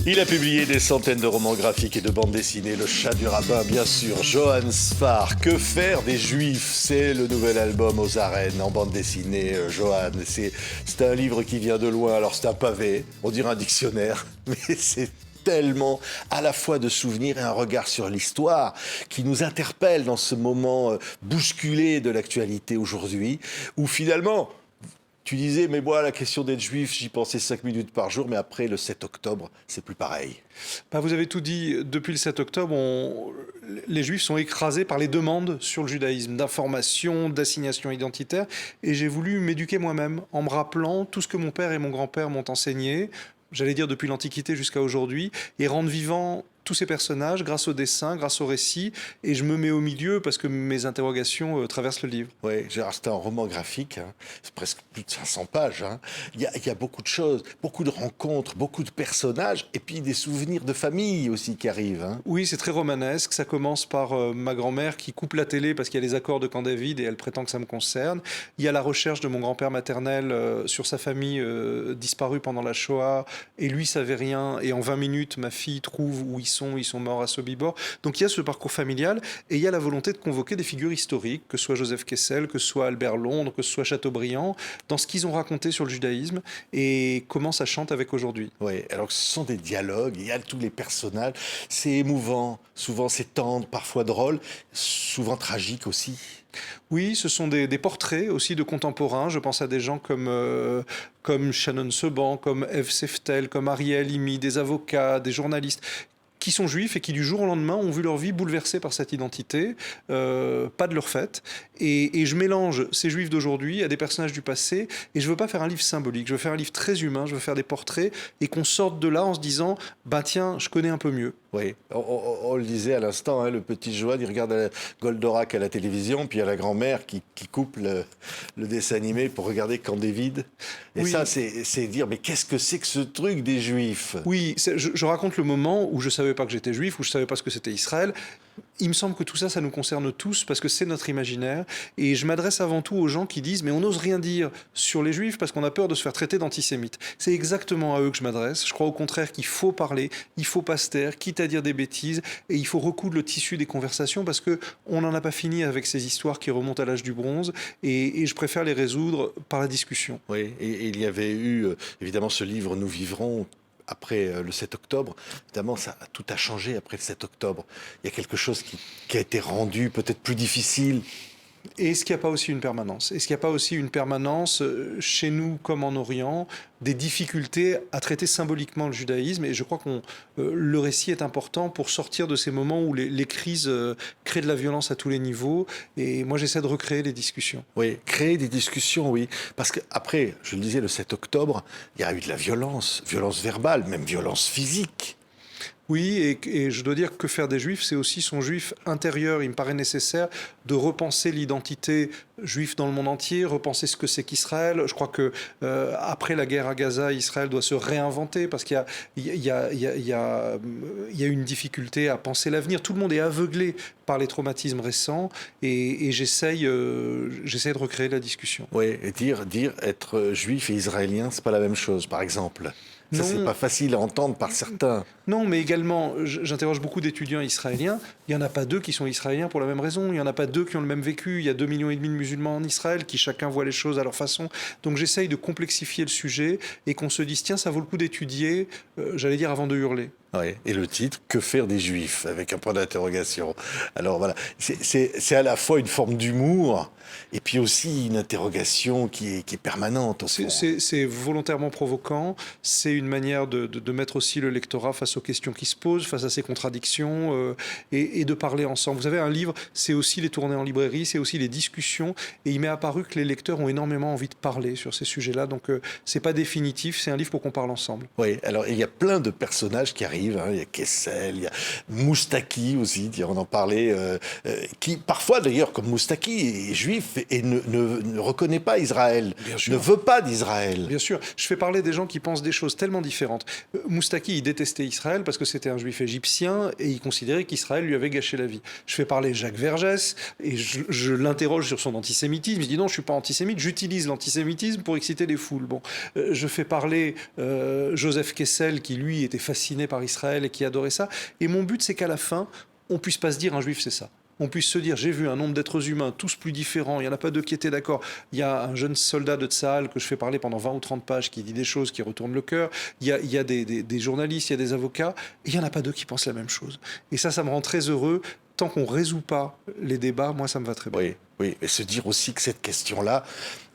Il a publié des centaines de romans graphiques et de bandes dessinées. Le chat du rabbin, bien sûr. Johann Sfar. Que faire des Juifs? C'est le nouvel album aux arènes en bande dessinée. Johann, c'est un livre qui vient de loin. Alors c'est un pavé, on dirait un dictionnaire, mais c'est tellement à la fois de souvenirs et un regard sur l'histoire qui nous interpelle dans ce moment bousculé de l'actualité aujourd'hui, où finalement, tu disais, mais moi, la question d'être juif, j'y pensais 5 minutes par jour, mais après le 7 octobre, c'est plus pareil. Vous avez tout dit. Depuis le 7 octobre, les Juifs sont écrasés par les demandes sur le judaïsme, d'information, d'assignation identitaire. Et j'ai voulu m'éduquer moi-même en me rappelant tout ce que mon père et mon grand-père m'ont enseigné, j'allais dire depuis l'Antiquité jusqu'à aujourd'hui, et rendre vivant tous ces personnages grâce au dessin, grâce au récit. Et je me mets au milieu parce que mes interrogations traversent le livre. Oui, Gérard, c'est un roman graphique, hein. C'est presque plus de 500 pages. Hein. Il y a beaucoup de choses, beaucoup de rencontres, beaucoup de personnages, et puis des souvenirs de famille aussi qui arrivent. Hein. Oui, c'est très romanesque. Ça commence par ma grand-mère qui coupe la télé parce qu'il y a les accords de Camp David et elle prétend que ça me concerne. Il y a la recherche de mon grand-père maternel sur sa famille disparue pendant la Shoah, et lui savait rien. Et en 20 minutes, ma fille trouve où ils sont morts à Sobibor. Donc il y a ce parcours familial et il y a la volonté de convoquer des figures historiques, que ce soit Joseph Kessel, que ce soit Albert Londres, que ce soit Chateaubriand, dans ce qu'ils ont raconté sur le judaïsme et comment ça chante avec aujourd'hui. Oui, alors ce sont des dialogues, il y a tous les personnages, c'est émouvant, souvent c'est tendre, parfois drôle, souvent tragique aussi. Oui, ce sont des portraits aussi de contemporains. Je pense à des gens comme Shannon Seban, comme Eve Seftel, comme Ariel Imi, des avocats, des journalistes qui sont juifs et qui du jour au lendemain ont vu leur vie bouleversée par cette identité, pas de leur fait. Et je mélange ces juifs d'aujourd'hui à des personnages du passé, et je veux pas faire un livre symbolique, je veux faire un livre très humain, je veux faire des portraits, et qu'on sorte de là en se disant, bah tiens, je connais un peu mieux. Oui, on le disait à l'instant, hein, le petit Johan, il regarde Goldorak à la télévision, puis il y a la grand-mère qui coupe le dessin animé pour regarder Camp David. Et Oui. ça, c'est dire, mais qu'est-ce que c'est que ce truc des Juifs? Oui, je raconte le moment où je savais pas que j'étais juif, où je savais pas ce que c'était Israël. Il me semble que tout ça, ça nous concerne tous parce que c'est notre imaginaire. Et je m'adresse avant tout aux gens qui disent mais on n'ose rien dire sur les juifs parce qu'on a peur de se faire traiter d'antisémites. C'est exactement à eux que je m'adresse. Je crois au contraire qu'il faut parler, il faut pas se taire, quitte à dire des bêtises, et il faut recoudre le tissu des conversations parce que on n'en a pas fini avec ces histoires qui remontent à l'âge du bronze, et je préfère les résoudre par la discussion. Oui, et il y avait eu évidemment ce livre Nous vivrons après le 7 octobre. Évidemment, tout a changé après le 7 octobre. Il y a quelque chose qui a été rendu peut-être plus difficile. Et est-ce qu'il n'y a pas aussi une permanence? Est-ce qu'il n'y a pas aussi une permanence chez nous comme en Orient, des difficultés à traiter symboliquement le judaïsme? Et je crois que le récit est important pour sortir de ces moments où les crises créent de la violence à tous les niveaux. Et moi, j'essaie de recréer les discussions. Oui, créer des discussions, oui. Parce qu'après, je le disais, le 7 octobre, il y a eu de la violence, violence verbale, même violence physique. Oui, et je dois dire que faire des juifs, c'est aussi son juif intérieur. Il me paraît nécessaire de repenser l'identité juive dans le monde entier, repenser ce que c'est qu'Israël. Je crois que après la guerre à Gaza, Israël doit se réinventer parce qu'il y a une difficulté à penser l'avenir. Tout le monde est aveuglé par les traumatismes récents, et j'essaye de recréer la discussion. Oui, et dire être juif et israélien, c'est pas la même chose, par exemple. Ça, c'est pas facile à entendre par certains. Non, mais également, j'interroge beaucoup d'étudiants israéliens. Il n'y en a pas deux qui sont israéliens pour la même raison. Il n'y en a pas deux qui ont le même vécu. Il y a 2,5 millions de musulmans en Israël qui chacun voit les choses à leur façon. Donc j'essaye de complexifier le sujet et qu'on se dise, tiens, ça vaut le coup d'étudier, j'allais dire avant de hurler. Ouais. Et le titre, Que faire des Juifs? Avec un point d'interrogation. Alors voilà, c'est à la fois une forme d'humour et puis aussi une interrogation qui est permanente. Au fond. C'est volontairement provoquant. C'est une manière de mettre aussi le lectorat face aux questions qui se posent, face à ces contradictions, et de parler ensemble. Vous savez, un livre, c'est aussi les tournées en librairie, c'est aussi les discussions. Et il m'est apparu que les lecteurs ont énormément envie de parler sur ces sujets-là. Donc c'est pas définitif, c'est un livre pour qu'on parle ensemble. Oui, alors il y a plein de personnages qui arrivent arrivent, hein. Il y a Kessel, il y a Moustaki aussi, on en parlait, qui parfois d'ailleurs, comme Moustaki, est juif et ne reconnaît pas Israël, ne veut pas d'Israël. Bien sûr, je fais parler des gens qui pensent des choses tellement différentes. Moustaki, il détestait Israël parce que c'était un juif égyptien et il considérait qu'Israël lui avait gâché la vie. Je fais parler Jacques Vergès et je l'interroge sur son antisémitisme. Il dit non, je suis pas antisémite, j'utilise l'antisémitisme pour exciter les foules. Bon, je fais parler Joseph Kessel qui lui était fasciné par Israël et qui adorait ça. Et mon but, c'est qu'à la fin, on puisse pas se dire un juif, c'est ça. On puisse se dire, j'ai vu un nombre d'êtres humains, tous plus différents, il n'y en a pas deux qui étaient d'accord. Il y a un jeune soldat de Tsahal que je fais parler pendant 20 ou 30 pages qui dit des choses qui retournent le cœur. Il y a des journalistes, il y a des avocats, et il n'y en a pas deux qui pensent la même chose. Et ça me rend très heureux. Tant qu'on ne résout pas les débats, moi, ça me va très bien. Oui, oui, et se dire aussi que cette question-là,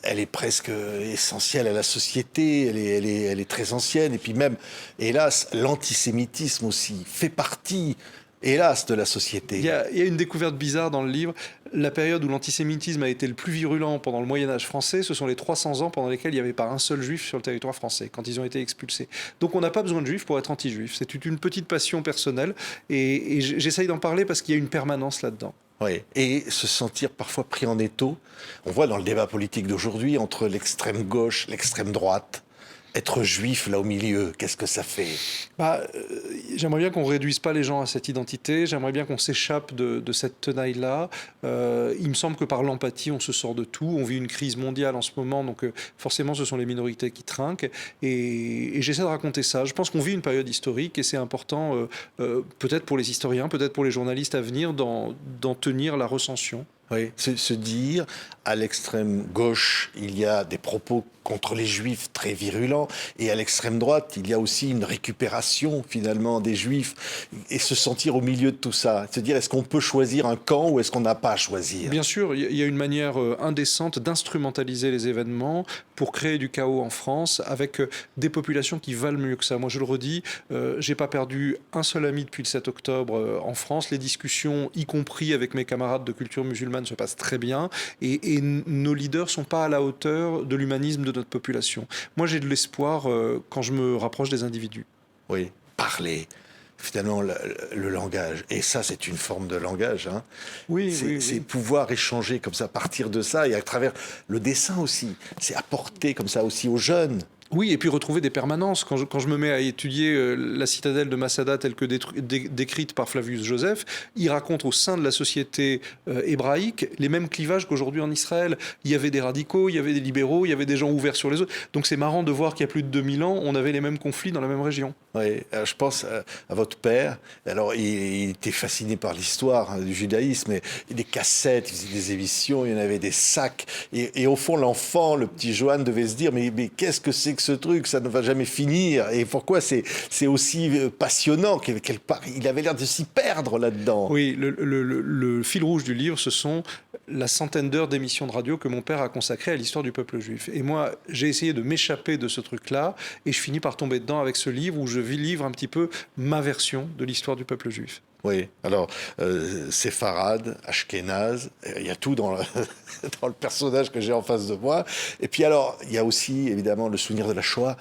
elle est presque essentielle à la société, elle est très ancienne, et puis même, hélas, l'antisémitisme aussi fait partie, hélas, de la société. Il y a une découverte bizarre dans le livre. La période où l'antisémitisme a été le plus virulent pendant le Moyen-Âge français, ce sont les 300 ans pendant lesquels il n'y avait pas un seul juif sur le territoire français, quand ils ont été expulsés. Donc on n'a pas besoin de juifs pour être anti-juif. C'est une petite passion personnelle, et j'essaye d'en parler parce qu'il y a une permanence là-dedans. Oui, et se sentir parfois pris en étau. On voit dans le débat politique d'aujourd'hui, entre l'extrême gauche, l'extrême droite, être juif là au milieu, qu'est-ce que ça fait? J'aimerais bien qu'on ne réduise pas les gens à cette identité, j'aimerais bien qu'on s'échappe de cette tenaille-là. Il me semble que par l'empathie, on se sort de tout. On vit une crise mondiale en ce moment, donc forcément, ce sont les minorités qui trinquent. Et j'essaie de raconter ça. Je pense qu'on vit une période historique et c'est important, peut-être pour les historiens, peut-être pour les journalistes à venir, d'en tenir la recension. Oui, se dire, à l'extrême gauche, il y a des propos contre les juifs très virulents, et à l'extrême droite, il y a aussi une récupération, finalement, des juifs, et se sentir au milieu de tout ça. Se dire, est-ce qu'on peut choisir un camp ou est-ce qu'on n'a pas à choisir? Bien sûr, il y a une manière indécente d'instrumentaliser les événements pour créer du chaos en France, avec des populations qui valent mieux que ça. Moi, je le redis, j'ai pas perdu un seul ami depuis le 7 octobre en France. Les discussions, y compris avec mes camarades de culture musulmane, se passent très bien, et nos leaders sont pas à la hauteur de l'humanisme de notre population. Moi, j'ai de l'espoir quand je me rapproche des individus. Oui, parler. Finalement, le langage. Et ça, c'est une forme de langage. Hein. Oui, c'est pouvoir échanger comme ça, partir de ça, et à travers le dessin aussi. C'est apporter comme ça aussi aux jeunes. Oui, et puis retrouver des permanences. Quand je me mets à étudier la citadelle de Masada telle que décrite par Flavius Joseph, il raconte au sein de la société hébraïque les mêmes clivages qu'aujourd'hui en Israël. Il y avait des radicaux, il y avait des libéraux, il y avait des gens ouverts sur les autres. Donc c'est marrant de voir qu'il y a plus de 2000 ans, on avait les mêmes conflits dans la même région. Oui, je pense à votre père. Alors, il était fasciné par l'histoire du judaïsme, et des cassettes, il faisait des émissions, il y en avait des sacs. Et au fond, l'enfant, le petit Johan, devait se dire, mais qu'est-ce que c'est que ce truc? Ça ne va jamais finir. Et pourquoi c'est aussi passionnant? Quelque part, il avait l'air de s'y perdre là-dedans. Oui, le fil rouge du livre, ce sont la centaine d'heures d'émissions de radio que mon père a consacrées à l'histoire du peuple juif. Et moi, j'ai essayé de m'échapper de ce truc-là, et je finis par tomber dedans avec ce livre où je livre un petit peu ma version de l'histoire du peuple juif. Oui, alors, séfarade, ashkénaze, il y a tout dans le personnage que j'ai en face de moi. Et puis alors, il y a aussi, évidemment, le souvenir de la Shoah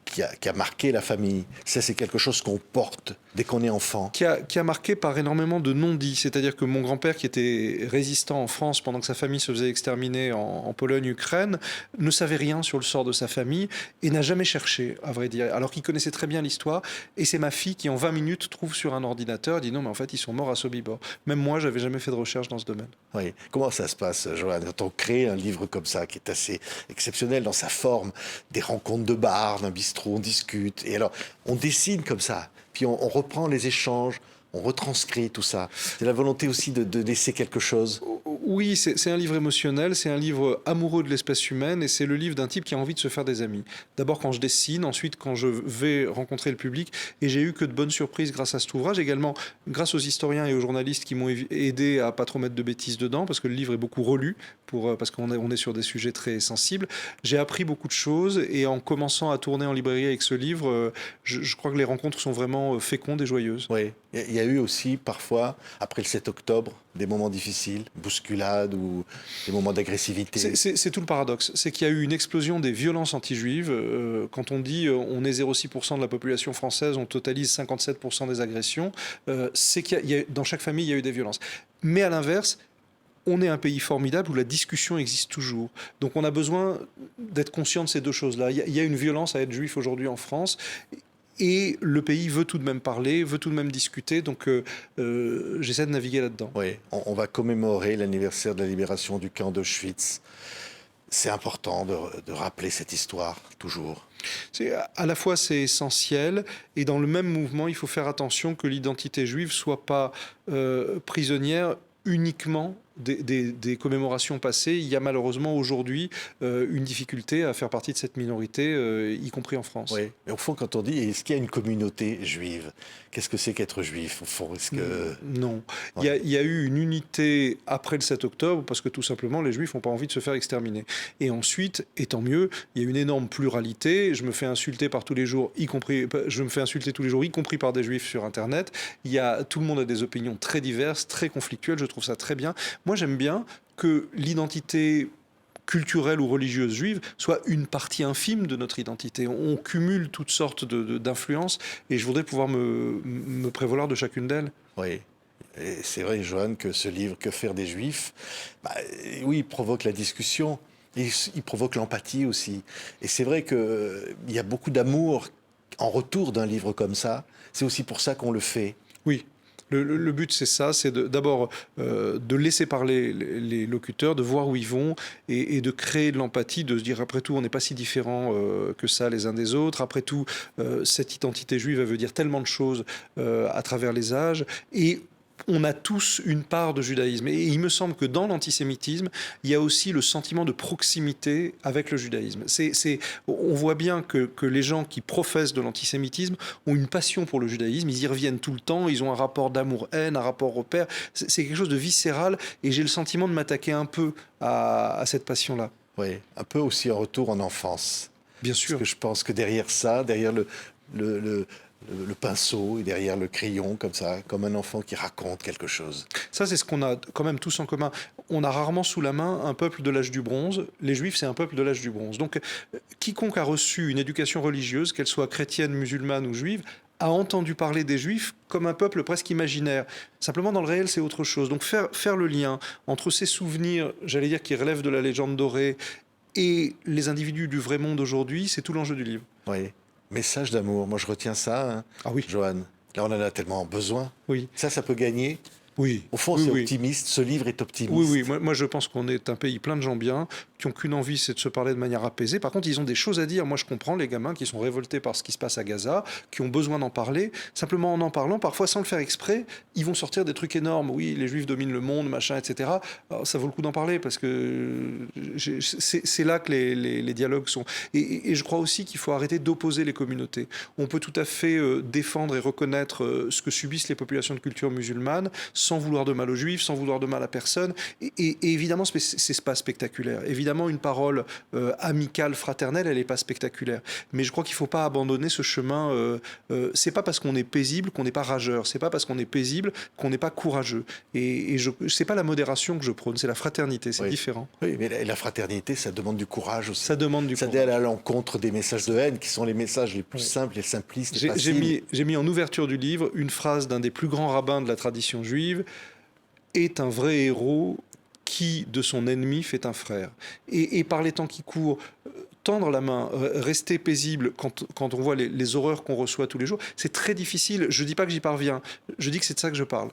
qui a marqué la famille. Ça, c'est quelque chose qu'on porte dès qu'on est enfant. Qui a marqué par énormément de non-dits. C'est-à-dire que mon grand-père, qui était résistant en France pendant que sa famille se faisait exterminer en Pologne, Ukraine, ne savait rien sur le sort de sa famille et n'a jamais cherché, à vrai dire, alors qu'il connaissait très bien l'histoire. Et c'est ma fille qui, en 20 minutes, trouve sur un ordinateur, dit non, mais en fait, ils sont morts à Sobibor. Même moi, j'avais jamais fait de recherche dans ce domaine. Oui. Comment ça se passe, Johan, quand on crée un livre comme ça, qui est assez exceptionnel dans sa forme, des rencontres de bar, d'un bistrot, on discute, et alors, on dessine comme ça, puis on reprend les échanges, on retranscrit tout ça. C'est la volonté aussi de laisser quelque chose. Oui, c'est un livre émotionnel, c'est un livre amoureux de l'espèce humaine, et c'est le livre d'un type qui a envie de se faire des amis. D'abord quand je dessine, ensuite quand je vais rencontrer le public, et j'ai eu que de bonnes surprises grâce à cet ouvrage, également grâce aux historiens et aux journalistes qui m'ont aidé à pas trop mettre de bêtises dedans, parce que le livre est beaucoup relu, parce qu'on est sur des sujets très sensibles. J'ai appris beaucoup de choses, et en commençant à tourner en librairie avec ce livre, je crois que les rencontres sont vraiment fécondes et joyeuses. Oui. Il y a eu aussi parfois, après le 7 octobre, des moments difficiles, bousculades ou des moments d'agressivité. C'est tout le paradoxe. C'est qu'il y a eu une explosion des violences anti-juives. Quand on dit on est 0,6% de la population française, on totalise 57% des agressions, c'est dans chaque famille, il y a eu des violences. Mais à l'inverse, on est un pays formidable où la discussion existe toujours. Donc on a besoin d'être conscient de ces deux choses-là. Il y a une violence à être juif aujourd'hui en France. Et le pays veut tout de même parler, veut tout de même discuter, donc j'essaie de naviguer là-dedans. Oui, on va commémorer l'anniversaire de la libération du camp d'Auschwitz. C'est important de rappeler cette histoire, toujours. À la fois c'est essentiel, et dans le même mouvement, il faut faire attention que l'identité juive ne soit pas prisonnière uniquement des commémorations passées. Il y a malheureusement aujourd'hui une difficulté à faire partie de cette minorité, y compris en France. Oui, mais au fond, quand on dit est-ce qu'il y a une communauté juive, qu'est-ce que c'est qu'être juif au fond? Non. Ouais. Il y a eu une unité après le 7 octobre parce que tout simplement les juifs n'ont pas envie de se faire exterminer. Et ensuite, et tant mieux, il y a une énorme pluralité. Je me fais insulter par tous les jours, y compris par des juifs sur Internet. Tout le monde a des opinions très diverses, très conflictuelles. Je trouve ça très bien. Moi, j'aime bien que l'identité culturelle ou religieuse juive soit une partie infime de notre identité. On cumule toutes sortes d'influences et je voudrais pouvoir me prévaloir de chacune d'elles. Oui. Et c'est vrai, Johan, que ce livre, Que faire des Juifs, oui, il provoque la discussion, et il provoque l'empathie aussi. Et c'est vrai qu'il y a beaucoup d'amour en retour d'un livre comme ça. C'est aussi pour ça qu'on le fait. Oui. Le but, c'est ça, c'est d'abord de laisser parler les locuteurs, de voir où ils vont et de créer de l'empathie, de se dire, après tout, on n'est pas si différents que ça les uns des autres. Après tout, cette identité juive, elle veut dire tellement de choses à travers les âges. Et on a tous une part de judaïsme. Et il me semble que dans l'antisémitisme, il y a aussi le sentiment de proximité avec le judaïsme. On voit bien que les gens qui professent de l'antisémitisme ont une passion pour le judaïsme, ils y reviennent tout le temps, ils ont un rapport d'amour-haine, un rapport au père. C'est quelque chose de viscéral et j'ai le sentiment de m'attaquer un peu à cette passion-là. Oui, un peu aussi en retour en enfance. Bien sûr. Parce que je pense que derrière ça, derrière le pinceau et derrière le crayon, comme ça, comme un enfant qui raconte quelque chose. Ça, c'est ce qu'on a quand même tous en commun. On a rarement sous la main un peuple de l'âge du bronze. Les Juifs, c'est un peuple de l'âge du bronze. Donc, quiconque a reçu une éducation religieuse, qu'elle soit chrétienne, musulmane ou juive, a entendu parler des Juifs comme un peuple presque imaginaire. Simplement, dans le réel, c'est autre chose. Donc, faire le lien entre ces souvenirs, j'allais dire, qui relèvent de la légende dorée, et les individus du vrai monde aujourd'hui, c'est tout l'enjeu du livre. Oui. Message d'amour, moi je retiens ça, hein, Ah oui. Johan. Là, on en a tellement besoin. Oui. Ça peut gagner. Oui. Au fond, oui, c'est oui. optimiste. Ce livre est optimiste. Oui, oui. Moi, je pense qu'on est un pays plein de gens bien, qui n'ont qu'une envie, c'est de se parler de manière apaisée. Par contre, ils ont des choses à dire. Moi, je comprends les gamins qui sont révoltés par ce qui se passe à Gaza, qui ont besoin d'en parler. Simplement en parlant, parfois sans le faire exprès, ils vont sortir des trucs énormes. Oui, les Juifs dominent le monde, machin, etc. Alors, ça vaut le coup d'en parler parce que c'est là que les dialogues sont. Et je crois aussi qu'il faut arrêter d'opposer les communautés. On peut tout à fait défendre et reconnaître ce que subissent les populations de culture musulmane sans vouloir de mal aux Juifs, sans vouloir de mal à personne. Et évidemment, c'est pas spectaculaire. Évidemment, une parole amicale, fraternelle, elle n'est pas spectaculaire. Mais je crois qu'il ne faut pas abandonner ce chemin. C'est pas parce qu'on est paisible qu'on n'est pas rageur. C'est pas parce qu'on est paisible qu'on n'est pas courageux. Et c'est pas la modération que je prône, c'est la fraternité. C'est différent. Oui, mais la fraternité, ça demande du courage aussi. Ça demande du courage. Ça d'aller à l'encontre des messages de haine qui sont les messages les plus simples, les simplistes, les faciles. J'ai mis en ouverture du livre une phrase d'un des plus grands rabbins de la tradition juive: est un vrai héros qui, de son ennemi, fait un frère. Et par les temps qui courent, tendre la main, rester paisible quand on voit les horreurs qu'on reçoit tous les jours, c'est très difficile. Je ne dis pas que j'y parviens, je dis que c'est de ça que je parle.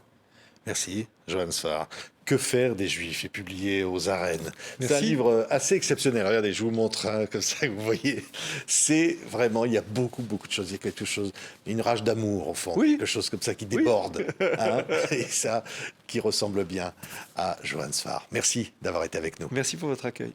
Merci, Johan Sfar. Que faire des Juifs est publié aux Arènes. C'est un Merci. livre assez exceptionnel. Regardez, je vous montre comme ça, que vous voyez. C'est vraiment, il y a beaucoup de choses. Il y a quelque chose, une rage d'amour au fond, Oui. quelque chose comme ça qui déborde. Hein, et ça, qui ressemble bien à Johan Sfar. Merci d'avoir été avec nous. Merci pour votre accueil.